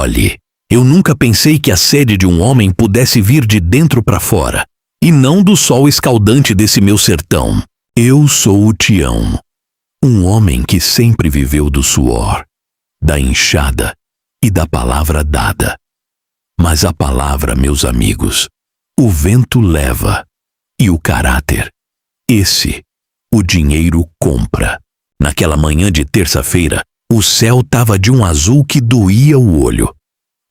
Olhe, eu nunca pensei que a sede de um homem pudesse vir de dentro para fora, e não do sol escaldante desse meu sertão. Eu sou o Tião, um homem que sempre viveu do suor, da enxada e da palavra dada. Mas a palavra, meus amigos, o vento leva, e o caráter, esse, o dinheiro compra. Naquela manhã de terça-feira, o céu tava de um azul que doía o olho.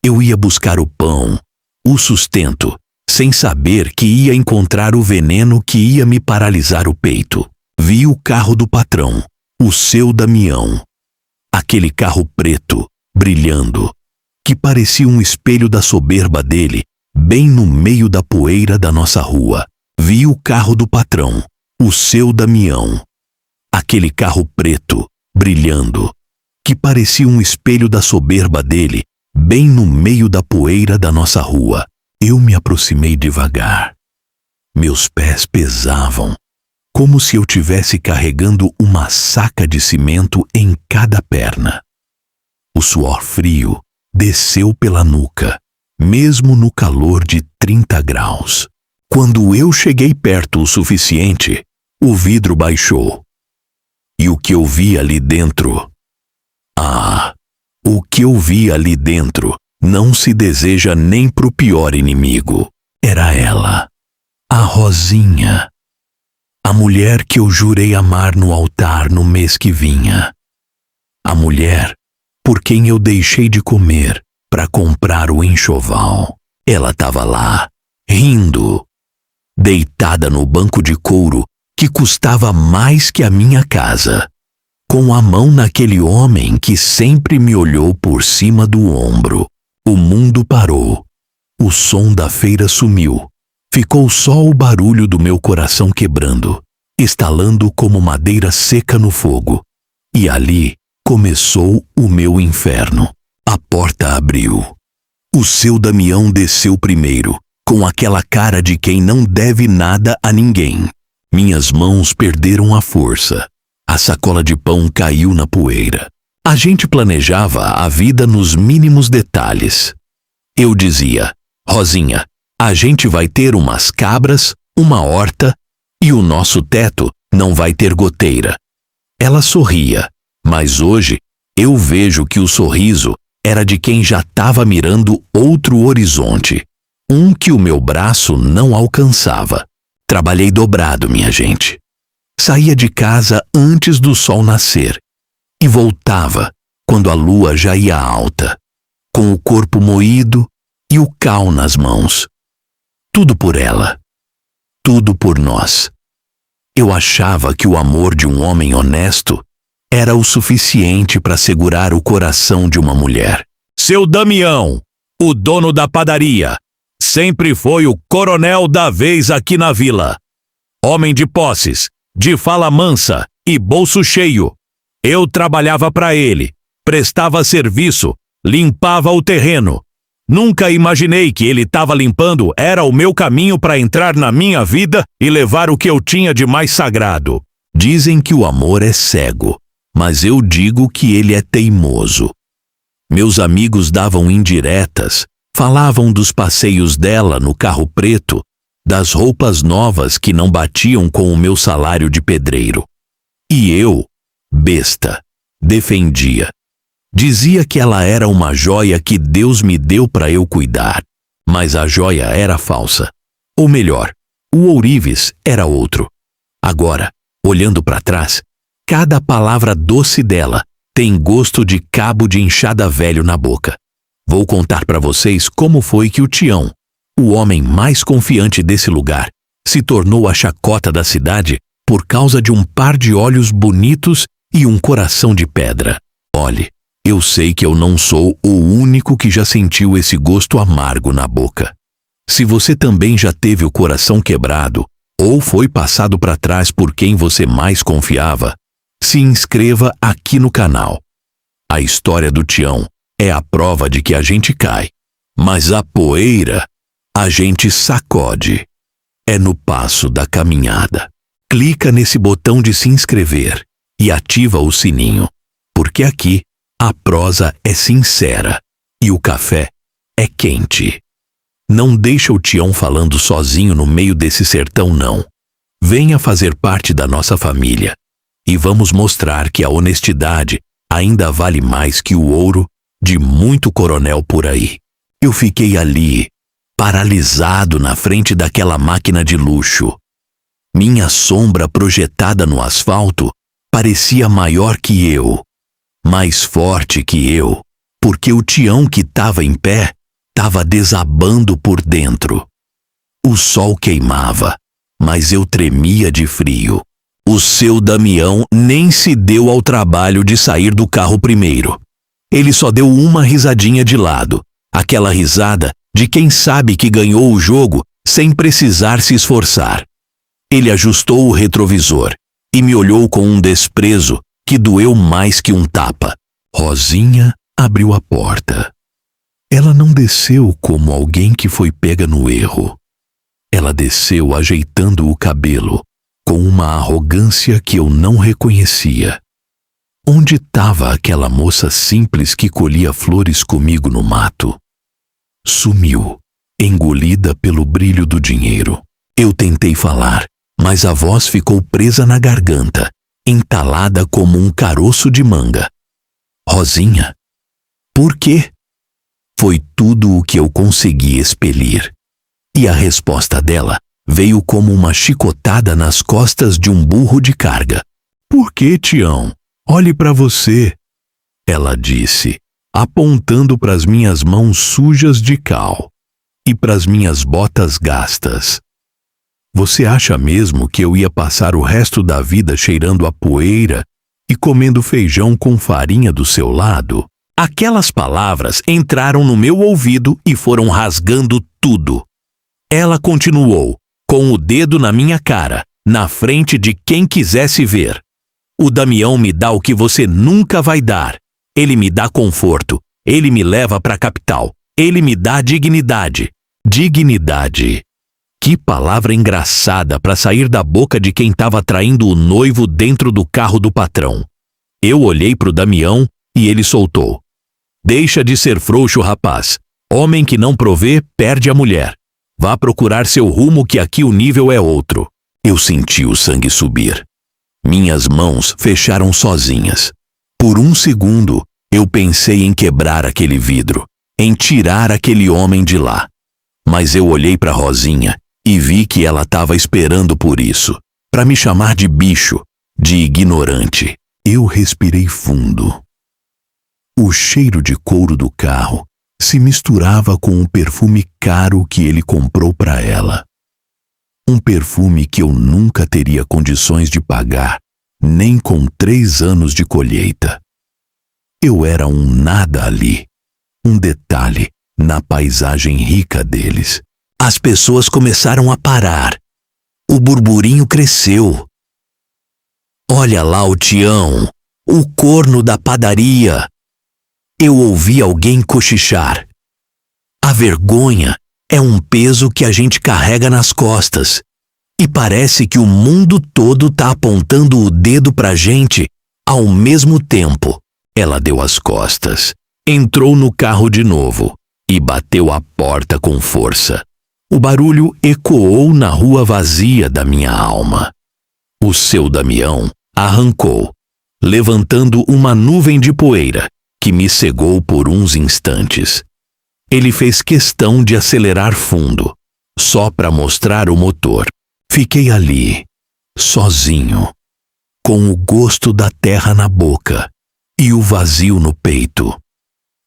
Eu ia buscar o pão, o sustento, sem saber que ia encontrar o veneno que ia me paralisar o peito. Vi o carro do patrão, o seu Damião. Aquele carro preto, brilhando, que parecia um espelho da soberba dele, bem no meio da poeira da nossa rua. Vi o carro do patrão, o seu Damião. Aquele carro preto, brilhando, que parecia um espelho da soberba dele, bem no meio da poeira da nossa rua. Eu me aproximei devagar. Meus pés pesavam, como se eu tivesse carregando uma saca de cimento em cada perna. O suor frio desceu pela nuca, mesmo no calor de 30 graus. Quando eu cheguei perto o suficiente, o vidro baixou. E o que eu vi ali dentro? O que eu vi ali dentro não se deseja nem pro pior inimigo. Era ela, a Rosinha, a mulher que eu jurei amar no altar no mês que vinha. A mulher por quem eu deixei de comer para comprar o enxoval. Ela estava lá, rindo, deitada no banco de couro que custava mais que a minha casa, com a mão naquele homem que sempre me olhou por cima do ombro. O mundo parou. O som da feira sumiu. Ficou só o barulho do meu coração quebrando, estalando como madeira seca no fogo. E ali começou o meu inferno. A porta abriu. O seu Damião desceu primeiro, com aquela cara de quem não deve nada a ninguém. Minhas mãos perderam a força. A sacola de pão caiu na poeira. A gente planejava a vida nos mínimos detalhes. Eu dizia: Rosinha, a gente vai ter umas cabras, uma horta e o nosso teto não vai ter goteira. Ela sorria, mas hoje eu vejo que o sorriso era de quem já estava mirando outro horizonte, um que o meu braço não alcançava. Trabalhei dobrado, minha gente. Saía de casa antes do sol nascer e voltava quando a lua já ia alta, com o corpo moído e o cal nas mãos. Tudo por ela, tudo por nós. Eu achava que o amor de um homem honesto era o suficiente para segurar o coração de uma mulher. Seu Damião, o dono da padaria, sempre foi o coronel da vez aqui na vila. Homem de posses, de fala mansa e bolso cheio. Eu trabalhava para ele, prestava serviço, limpava o terreno. Nunca imaginei que ele estava limpando era o meu caminho para entrar na minha vida e levar o que eu tinha de mais sagrado. Dizem que o amor é cego, mas eu digo que ele é teimoso. Meus amigos davam indiretas, falavam dos passeios dela no carro preto, das roupas novas que não batiam com o meu salário de pedreiro. E eu, besta, defendia. Dizia que ela era uma joia que Deus me deu para eu cuidar, mas a joia era falsa. Ou melhor, o ourives era outro. Agora, olhando para trás, cada palavra doce dela tem gosto de cabo de enxada velho na boca. Vou contar para vocês como foi que o Tião, o homem mais confiante desse lugar, se tornou a chacota da cidade por causa de um par de olhos bonitos e um coração de pedra. Olhe, eu sei que eu não sou o único que já sentiu esse gosto amargo na boca. Se você também já teve o coração quebrado ou foi passado para trás por quem você mais confiava, se inscreva aqui no canal. A história do Tião é a prova de que a gente cai, mas a poeira a gente sacode. É no passo da caminhada. Clica nesse botão de se inscrever e ativa o sininho, porque aqui a prosa é sincera E o café é quente. Não deixa o Tião falando sozinho no meio desse sertão, não. Venha fazer parte da nossa família. E vamos mostrar que a honestidade ainda vale mais que o ouro de muito coronel por aí. Eu fiquei ali, paralisado na frente daquela máquina de luxo. Minha sombra projetada no asfalto parecia maior que eu, mais forte que eu, porque o Tião que estava em pé estava desabando por dentro. O sol queimava, mas eu tremia de frio. O seu Damião nem se deu ao trabalho de sair do carro primeiro. Ele só deu uma risadinha de lado, aquela risada de quem sabe que ganhou o jogo sem precisar se esforçar. Ele ajustou o retrovisor e me olhou com um desprezo que doeu mais que um tapa. Rosinha abriu a porta. Ela não desceu como alguém que foi pega no erro. Ela desceu ajeitando o cabelo, com uma arrogância que eu não reconhecia. Onde estava aquela moça simples que colhia flores comigo no mato? Sumiu, engolida pelo brilho do dinheiro. Eu tentei falar, mas a voz ficou presa na garganta, entalada como um caroço de manga. Rosinha? Por quê? Foi tudo o que eu consegui expelir. E a resposta dela veio como uma chicotada nas costas de um burro de carga. Por que, Tião? Olhe para você, ela disse, apontando para as minhas mãos sujas de cal e para as minhas botas gastas. Você acha mesmo que eu ia passar o resto da vida cheirando a poeira e comendo feijão com farinha do seu lado? Aquelas palavras entraram no meu ouvido e foram rasgando tudo. Ela continuou, com o dedo na minha cara, na frente de quem quisesse ver. O Damião me dá o que você nunca vai dar. Ele me dá conforto. Ele me leva para a capital. Ele me dá dignidade. Dignidade. Que palavra engraçada para sair da boca de quem estava traindo o noivo dentro do carro do patrão. Eu olhei para o Damião e ele soltou. Deixa de ser frouxo, rapaz. Homem que não provê, perde a mulher. Vá procurar seu rumo que aqui o nível é outro. Eu senti o sangue subir. Minhas mãos fecharam sozinhas. Por um segundo, eu pensei em quebrar aquele vidro, em tirar aquele homem de lá. Mas eu olhei para Rosinha e vi que ela estava esperando por isso, para me chamar de bicho, de ignorante. Eu respirei fundo. O cheiro de couro do carro se misturava com o perfume caro que ele comprou para ela. Um perfume que eu nunca teria condições de pagar, nem com 3 anos de colheita. Eu era um nada ali, um detalhe na paisagem rica deles. As pessoas começaram a parar. O burburinho cresceu. Olha lá o Tião, o corno da padaria. Eu ouvi alguém cochichar. A vergonha é um peso que a gente carrega nas costas. E parece que o mundo todo tá apontando o dedo pra gente ao mesmo tempo. Ela deu as costas, entrou no carro de novo e bateu a porta com força. O barulho ecoou na rua vazia da minha alma. O seu Damião arrancou, levantando uma nuvem de poeira que me cegou por uns instantes. Ele fez questão de acelerar fundo, só para mostrar o motor. Fiquei ali, sozinho, com o gosto da terra na boca e o vazio no peito.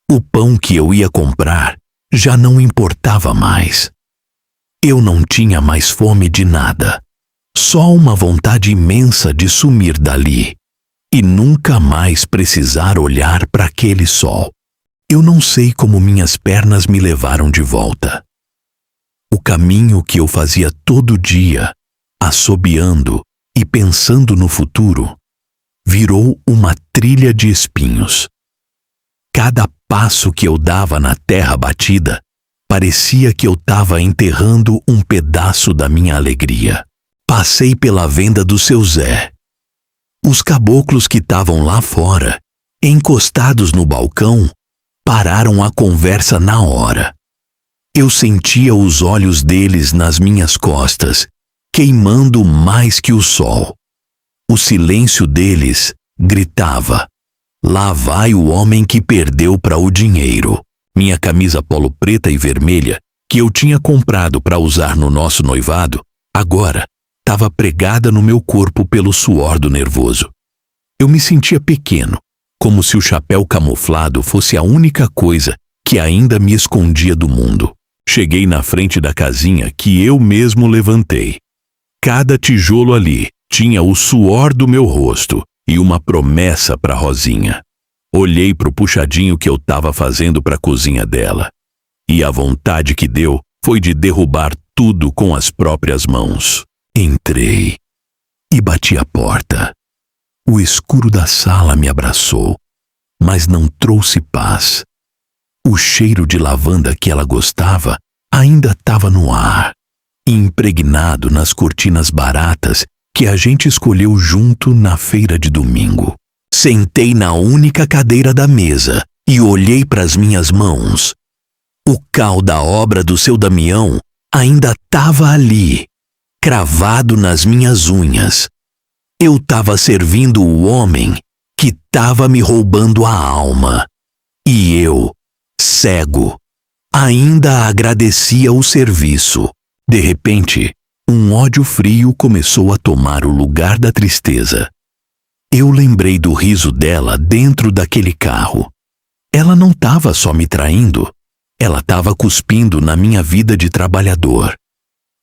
O pão que eu ia comprar já não importava mais. Eu não tinha mais fome de nada, só uma vontade imensa de sumir dali e nunca mais precisar olhar para aquele sol. Eu não sei como minhas pernas me levaram de volta. O caminho que eu fazia todo dia, assobiando e pensando no futuro, virou uma trilha de espinhos. Cada passo que eu dava na terra batida, parecia que eu estava enterrando um pedaço da minha alegria. Passei pela venda do seu Zé. Os caboclos que estavam lá fora, encostados no balcão, pararam a conversa na hora. Eu sentia os olhos deles nas minhas costas, queimando mais que o sol. O silêncio deles gritava: lá vai o homem que perdeu para o dinheiro. Minha camisa polo preta e vermelha, que eu tinha comprado para usar no nosso noivado, agora estava pregada no meu corpo pelo suor do nervoso. Eu me sentia pequeno, como se o chapéu camuflado fosse a única coisa que ainda me escondia do mundo. Cheguei na frente da casinha que eu mesmo levantei. Cada tijolo ali tinha o suor do meu rosto e uma promessa para Rosinha. Olhei para o puxadinho que eu estava fazendo para a cozinha dela. E a vontade que deu foi de derrubar tudo com as próprias mãos. Entrei e bati a porta. O escuro da sala me abraçou, mas não trouxe paz. O cheiro de lavanda que ela gostava ainda estava no ar, impregnado nas cortinas baratas que a gente escolheu junto na feira de domingo. Sentei na única cadeira da mesa e olhei para as minhas mãos. O cal da obra do seu Damião ainda estava ali, cravado nas minhas unhas. Eu estava servindo o homem que estava me roubando a alma. E eu, cego, ainda agradecia o serviço. De repente, um ódio frio começou a tomar o lugar da tristeza. Eu lembrei do riso dela dentro daquele carro. Ela não estava só me traindo, ela estava cuspindo na minha vida de trabalhador.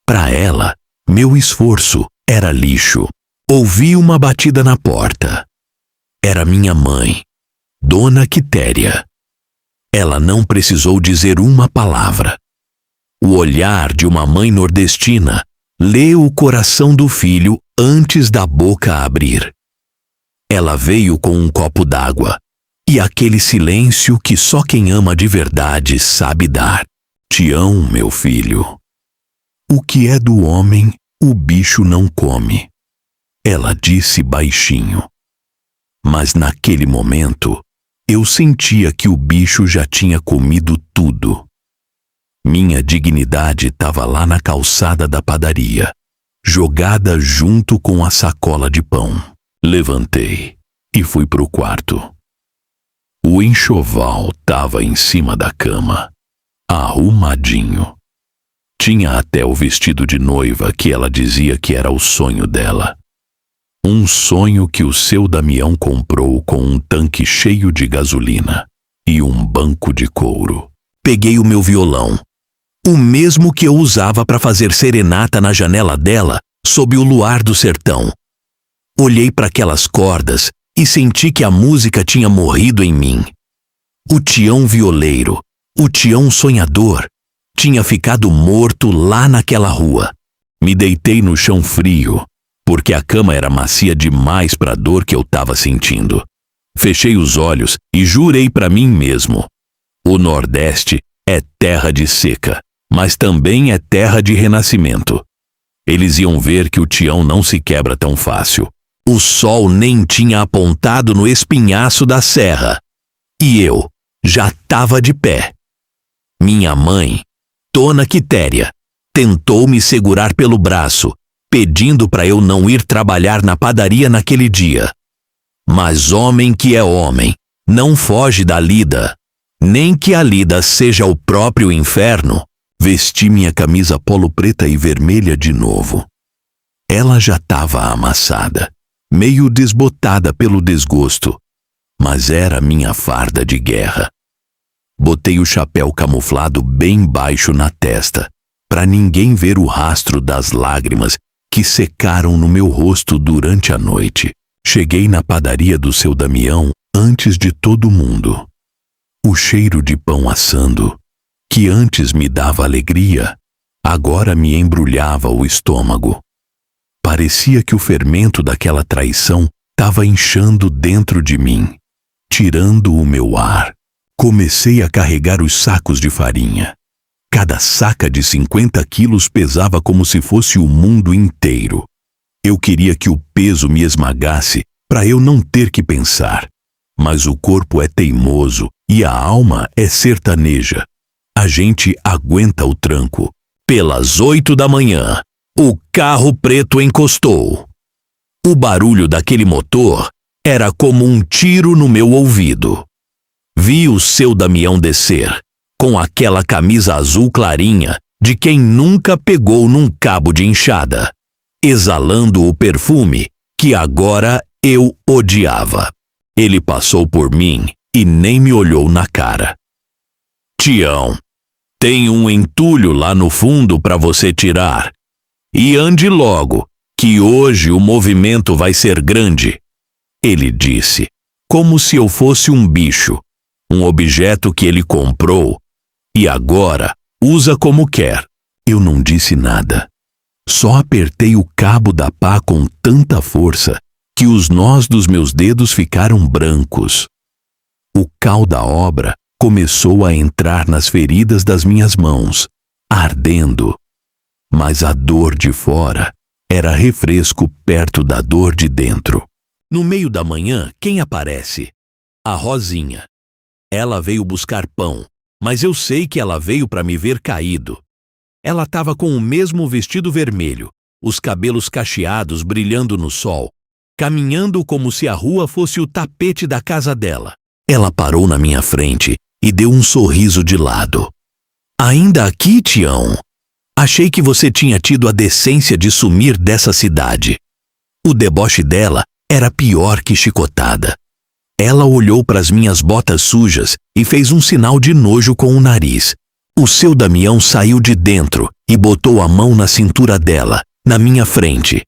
Para ela, meu esforço era lixo. Ouvi uma batida na porta. Era minha mãe, Dona Quitéria. Ela não precisou dizer uma palavra. O olhar de uma mãe nordestina lê o coração do filho antes da boca abrir. Ela veio com um copo d'água e aquele silêncio que só quem ama de verdade sabe dar. Tião, meu filho. O que é do homem, o bicho não come. Ela disse baixinho. Mas naquele momento, eu sentia que o bicho já tinha comido tudo. Minha dignidade estava lá na calçada da padaria, jogada junto com a sacola de pão. Levantei e fui pro quarto. O enxoval estava em cima da cama, arrumadinho. Tinha até o vestido de noiva que ela dizia que era o sonho dela. Um sonho que o seu Damião comprou com um tanque cheio de gasolina e um banco de couro. Peguei o meu violão, o mesmo que eu usava para fazer serenata na janela dela sob o luar do sertão. Olhei para aquelas cordas e senti que a música tinha morrido em mim. O Tião violeiro, o Tião sonhador, tinha ficado morto lá naquela rua. Me deitei no chão frio, porque a cama era macia demais para a dor que eu estava sentindo. Fechei os olhos e jurei para mim mesmo: o Nordeste é terra de seca, mas também é terra de renascimento. Eles iam ver que o Tião não se quebra tão fácil. O sol nem tinha apontado no espinhaço da serra. E eu já estava de pé. Minha mãe, Dona Quitéria, tentou me segurar pelo braço, pedindo para eu não ir trabalhar na padaria naquele dia. Mas homem que é homem não foge da lida, nem que a lida seja o próprio inferno. Vesti minha camisa polo preta e vermelha de novo. Ela já estava amassada, meio desbotada pelo desgosto, mas era minha farda de guerra. Botei o chapéu camuflado bem baixo na testa, para ninguém ver o rastro das lágrimas que secaram no meu rosto durante a noite. Cheguei na padaria do seu Damião antes de todo mundo. O cheiro de pão assando, que antes me dava alegria, agora me embrulhava o estômago. Parecia que o fermento daquela traição estava inchando dentro de mim, tirando o meu ar. Comecei a carregar os sacos de farinha. Cada saca de 50 quilos pesava como se fosse o mundo inteiro. Eu queria que o peso me esmagasse para eu não ter que pensar. mas o corpo é teimoso e a alma é sertaneja. A gente aguenta o tranco. Pelas 8 da manhã, o carro preto encostou. O barulho daquele motor era como um tiro no meu ouvido. Vi o seu Damião descer, com aquela camisa azul clarinha de quem nunca pegou num cabo de enxada, exalando o perfume que agora eu odiava. Ele passou por mim e nem me olhou na cara. Tião, tem um entulho lá no fundo para você tirar. E ande logo, que hoje o movimento vai ser grande. Ele disse, como se eu fosse um bicho, um objeto que ele comprou e agora usa como quer. Eu não disse nada. Só apertei o cabo da pá com tanta força que os nós dos meus dedos ficaram brancos. O cal da obra começou a entrar nas feridas das minhas mãos, ardendo. Mas a dor de fora era refresco perto da dor de dentro. No meio da manhã, quem aparece? A Rosinha. Ela veio buscar pão, mas eu sei que ela veio para me ver caído. Ela estava com o mesmo vestido vermelho, os cabelos cacheados brilhando no sol, caminhando como se a rua fosse o tapete da casa dela. Ela parou na minha frente e deu um sorriso de lado. Ainda aqui, Tião? Achei que você tinha tido a decência de sumir dessa cidade. O deboche dela era pior que chicotada. Ela olhou para as minhas botas sujas e fez um sinal de nojo com o nariz. O seu Damião saiu de dentro e botou a mão na cintura dela, na minha frente.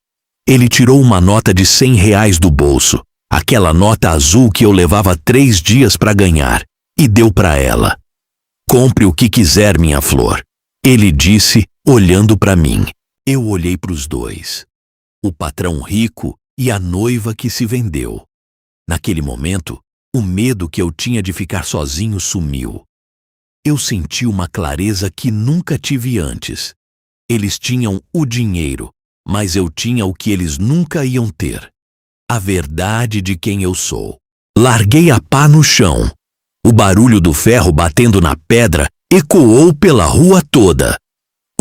Ele tirou uma nota de R$100 do bolso, aquela nota azul que eu levava 3 dias para ganhar, e deu para ela. Compre o que quiser, minha flor. Ele disse, olhando para mim. Eu olhei para os dois. O patrão rico e a noiva que se vendeu. Naquele momento, o medo que eu tinha de ficar sozinho sumiu. Eu senti uma clareza que nunca tive antes. Eles tinham o dinheiro, mas eu tinha o que eles nunca iam ter. A verdade de quem eu sou. Larguei a pá no chão. O barulho do ferro batendo na pedra ecoou pela rua toda.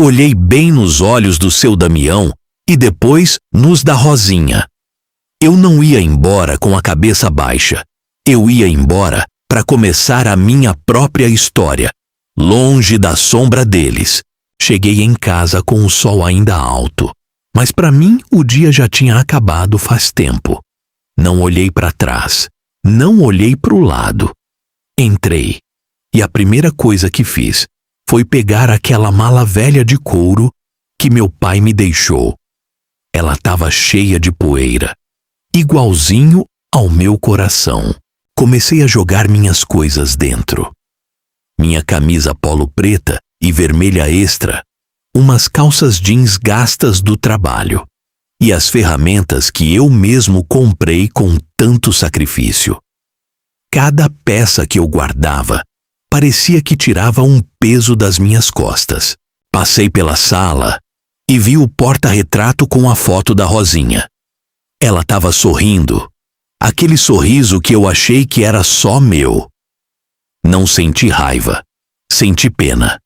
Olhei bem nos olhos do seu Damião e depois nos da Rosinha. Eu não ia embora com a cabeça baixa. Eu ia embora para começar a minha própria história, longe da sombra deles. Cheguei em casa com o sol ainda alto, mas para mim o dia já tinha acabado faz tempo. Não olhei para trás, não olhei para o lado. Entrei, e a primeira coisa que fiz foi pegar aquela mala velha de couro que meu pai me deixou. Ela estava cheia de poeira, igualzinho ao meu coração. Comecei a jogar minhas coisas dentro. Minha camisa polo preta e vermelha extra, umas calças jeans gastas do trabalho e as ferramentas que eu mesmo comprei com tanto sacrifício. Cada peça que eu guardava parecia que tirava um peso das minhas costas. Passei pela sala e vi o porta-retrato com a foto da Rosinha. Ela estava sorrindo, aquele sorriso que eu achei que era só meu. Não senti raiva, senti pena.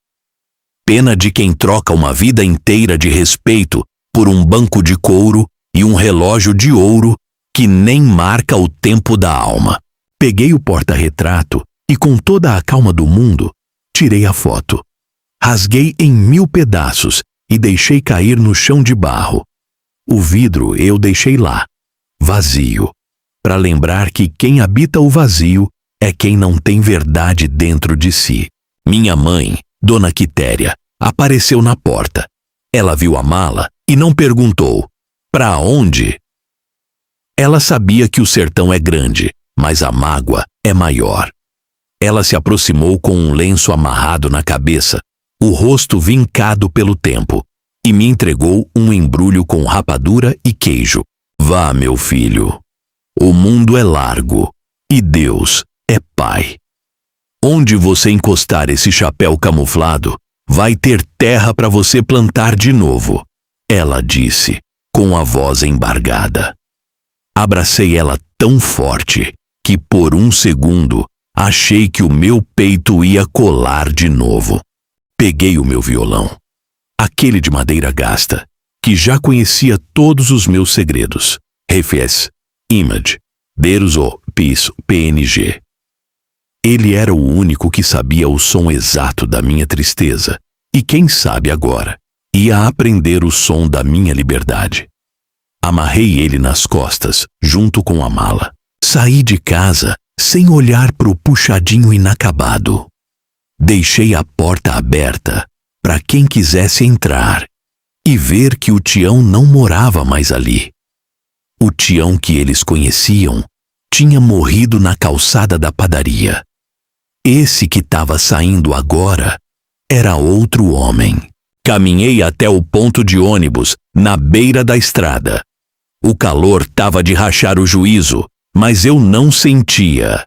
Pena de quem troca uma vida inteira de respeito por um banco de couro e um relógio de ouro que nem marca o tempo da alma. Peguei o porta-retrato e, com toda a calma do mundo, tirei a foto. Rasguei em 1000 pedaços e deixei cair no chão de barro. O vidro eu deixei lá, vazio, para lembrar que quem habita o vazio é quem não tem verdade dentro de si. Minha mãe, Dona Quitéria, apareceu na porta. Ela viu a mala e não perguntou: "Para onde?" Ela sabia que o sertão é grande, mas a mágoa é maior. Ela se aproximou com um lenço amarrado na cabeça, o rosto vincado pelo tempo, e me entregou um embrulho com rapadura e queijo. "Vá, meu filho. O mundo é largo e Deus é Pai. Onde você encostar esse chapéu camuflado, vai ter terra para você plantar de novo", ela disse, com a voz embargada. Abracei ela tão forte que por um segundo achei que o meu peito ia colar de novo. Peguei o meu violão, aquele de madeira gasta, que já conhecia todos os meus segredos. Refez, image, deros o piso, PNG. Ele era o único que sabia o som exato da minha tristeza, e quem sabe agora ia aprender o som da minha liberdade. Amarrei ele nas costas, junto com a mala. Saí de casa sem olhar pro puxadinho inacabado. Deixei a porta aberta para quem quisesse entrar e ver que o Tião não morava mais ali. O Tião que eles conheciam tinha morrido na calçada da padaria. Esse que estava saindo agora era outro homem. Caminhei até o ponto de ônibus, na beira da estrada. O calor estava de rachar o juízo, mas eu não sentia.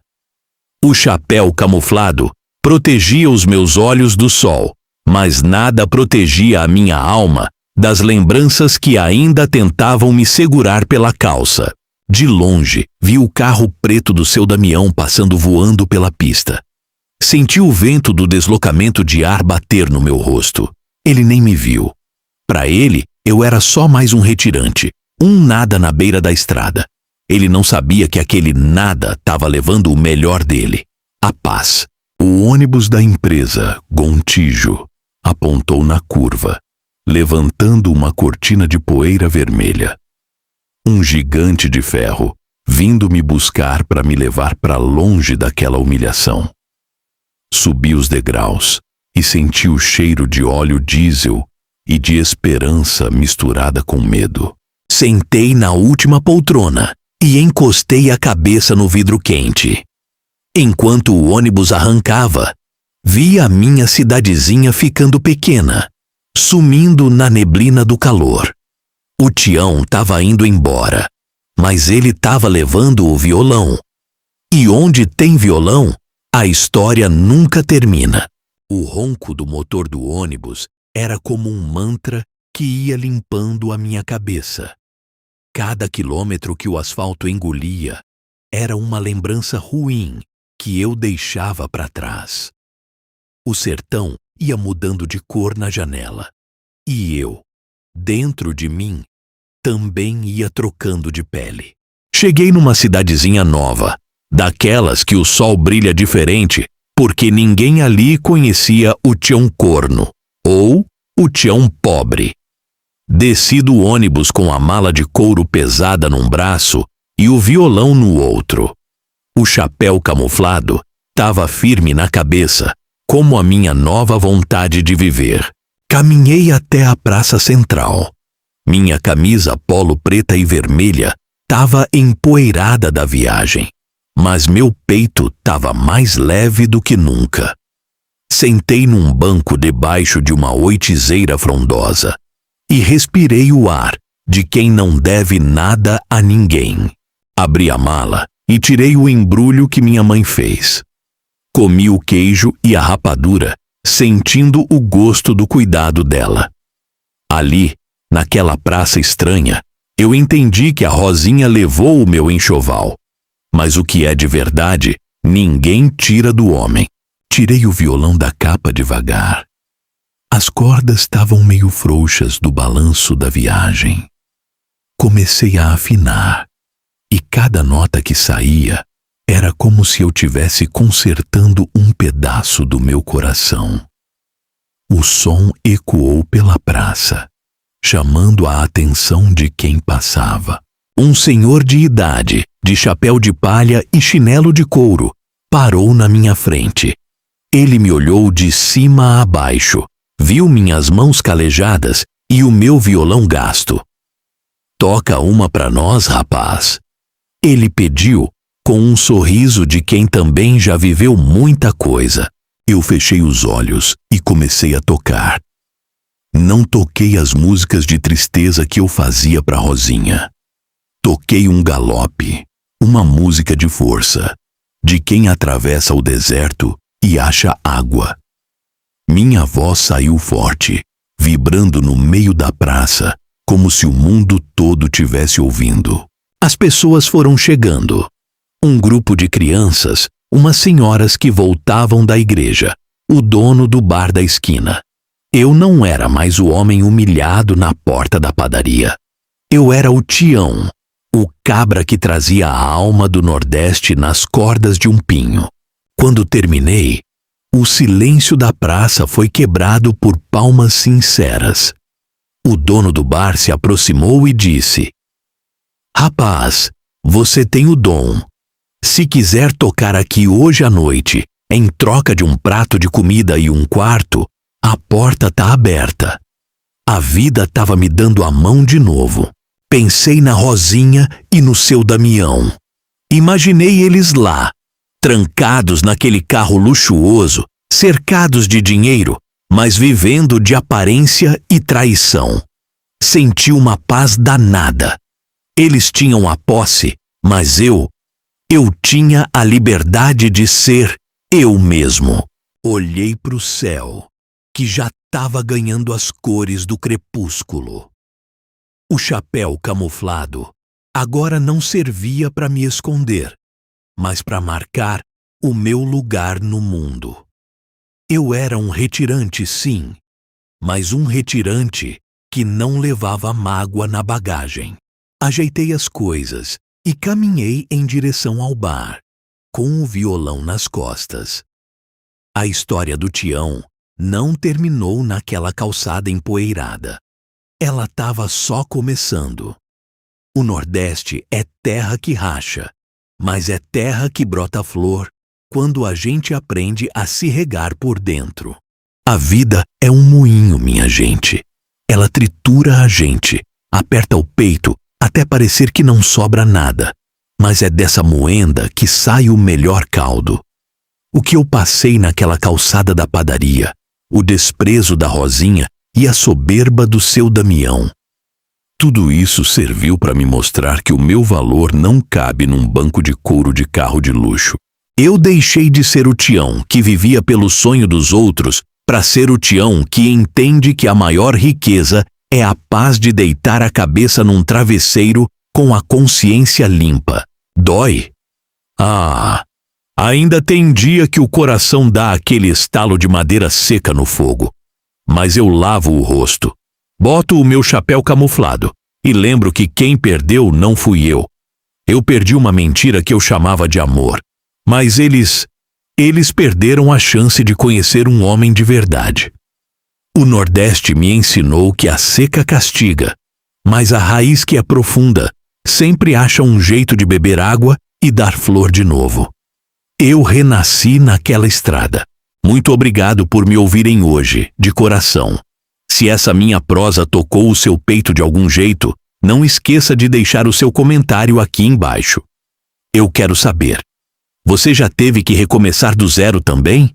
O chapéu camuflado protegia os meus olhos do sol, mas nada protegia a minha alma das lembranças que ainda tentavam me segurar pela calça. De longe, vi o carro preto do seu Damião passando voando pela pista. Senti o vento do deslocamento de ar bater no meu rosto. Ele nem me viu. Para ele, eu era só mais um retirante, um nada na beira da estrada. Ele não sabia que aquele nada estava levando o melhor dele, a paz. O ônibus da empresa, Gontijo, apontou na curva, levantando uma cortina de poeira vermelha. Um gigante de ferro, vindo me buscar para me levar para longe daquela humilhação. Subi os degraus e senti o cheiro de óleo diesel e de esperança misturada com medo. Sentei na última poltrona e encostei a cabeça no vidro quente. Enquanto o ônibus arrancava, vi a minha cidadezinha ficando pequena, sumindo na neblina do calor. O Tião estava indo embora, mas ele estava levando o violão. E onde tem violão, a história nunca termina. O ronco do motor do ônibus era como um mantra que ia limpando a minha cabeça. Cada quilômetro que o asfalto engolia era uma lembrança ruim que eu deixava para trás. O sertão ia mudando de cor na janela. E eu, dentro de mim, também ia trocando de pele. Cheguei numa cidadezinha nova, daquelas que o sol brilha diferente, porque ninguém ali conhecia o Tião corno, ou o Tião pobre. Desci do ônibus com a mala de couro pesada num braço e o violão no outro. O chapéu camuflado estava firme na cabeça, como a minha nova vontade de viver. Caminhei até a praça central. Minha camisa polo preta e vermelha estava empoeirada da viagem, mas meu peito estava mais leve do que nunca. Sentei num banco debaixo de uma oitizeira frondosa e respirei o ar de quem não deve nada a ninguém. Abri a mala e tirei o embrulho que minha mãe fez. Comi o queijo e a rapadura, sentindo o gosto do cuidado dela. Ali, naquela praça estranha, eu entendi que a Rosinha levou o meu enxoval. Mas o que é de verdade, ninguém tira do homem. Tirei o violão da capa devagar. As cordas estavam meio frouxas do balanço da viagem. Comecei a afinar, e cada nota que saía era como se eu tivesse consertando um pedaço do meu coração. O som ecoou pela praça, chamando a atenção de quem passava. Um senhor de idade, de chapéu de palha e chinelo de couro, parou na minha frente. Ele me olhou de cima a baixo, viu minhas mãos calejadas e o meu violão gasto. "Toca uma pra nós, rapaz." Ele pediu, com um sorriso de quem também já viveu muita coisa. Eu fechei os olhos e comecei a tocar. Não toquei as músicas de tristeza que eu fazia pra Rosinha. Toquei um galope, uma música de força, de quem atravessa o deserto e acha água. Minha voz saiu forte, vibrando no meio da praça, como se o mundo todo tivesse ouvindo. As pessoas foram chegando. Um grupo de crianças, umas senhoras que voltavam da igreja, o dono do bar da esquina. Eu não era mais o homem humilhado na porta da padaria. Eu era o Tião, o cabra que trazia a alma do Nordeste nas cordas de um pinho. Quando terminei, o silêncio da praça foi quebrado por palmas sinceras. O dono do bar se aproximou e disse: "Rapaz, você tem o dom. Se quiser tocar aqui hoje à noite, em troca de um prato de comida e um quarto, a porta tá aberta." A vida estava me dando a mão de novo. Pensei na Rosinha e no seu Damião. Imaginei eles lá, trancados naquele carro luxuoso, cercados de dinheiro, mas vivendo de aparência e traição. Senti uma paz danada. Eles tinham a posse, mas eu tinha a liberdade de ser eu mesmo. Olhei para o céu, que já estava ganhando as cores do crepúsculo. O chapéu camuflado agora não servia para me esconder, mas para marcar o meu lugar no mundo. Eu era um retirante, sim, mas um retirante que não levava mágoa na bagagem. Ajeitei as coisas e caminhei em direção ao bar, com o violão nas costas. A história do Tião não terminou naquela calçada empoeirada. Ela estava só começando. O Nordeste é terra que racha, mas é terra que brota flor quando a gente aprende a se regar por dentro. A vida é um moinho, minha gente. Ela tritura a gente, aperta o peito até parecer que não sobra nada, mas é dessa moenda que sai o melhor caldo. O que eu passei naquela calçada da padaria, o desprezo da Rosinha e a soberba do seu Damião. Tudo isso serviu para me mostrar que o meu valor não cabe num banco de couro de carro de luxo. Eu deixei de ser o Tião que vivia pelo sonho dos outros para ser o Tião que entende que a maior riqueza é a paz de deitar a cabeça num travesseiro com a consciência limpa. Dói? Ah, ainda tem dia que o coração dá aquele estalo de madeira seca no fogo. Mas eu lavo o rosto, boto o meu chapéu camuflado e lembro que quem perdeu não fui eu. Eu perdi uma mentira que eu chamava de amor, mas eles perderam a chance de conhecer um homem de verdade. O Nordeste me ensinou que a seca castiga, mas a raiz que é profunda sempre acha um jeito de beber água e dar flor de novo. Eu renasci naquela estrada. Muito obrigado por me ouvirem hoje, de coração. Se essa minha prosa tocou o seu peito de algum jeito, não esqueça de deixar o seu comentário aqui embaixo. Eu quero saber. Você já teve que recomeçar do zero também?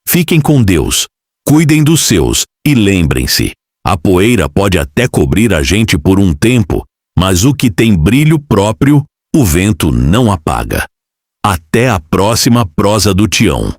Fiquem com Deus, cuidem dos seus e lembrem-se, a poeira pode até cobrir a gente por um tempo, mas o que tem brilho próprio, o vento não apaga. Até a próxima prosa do Tião.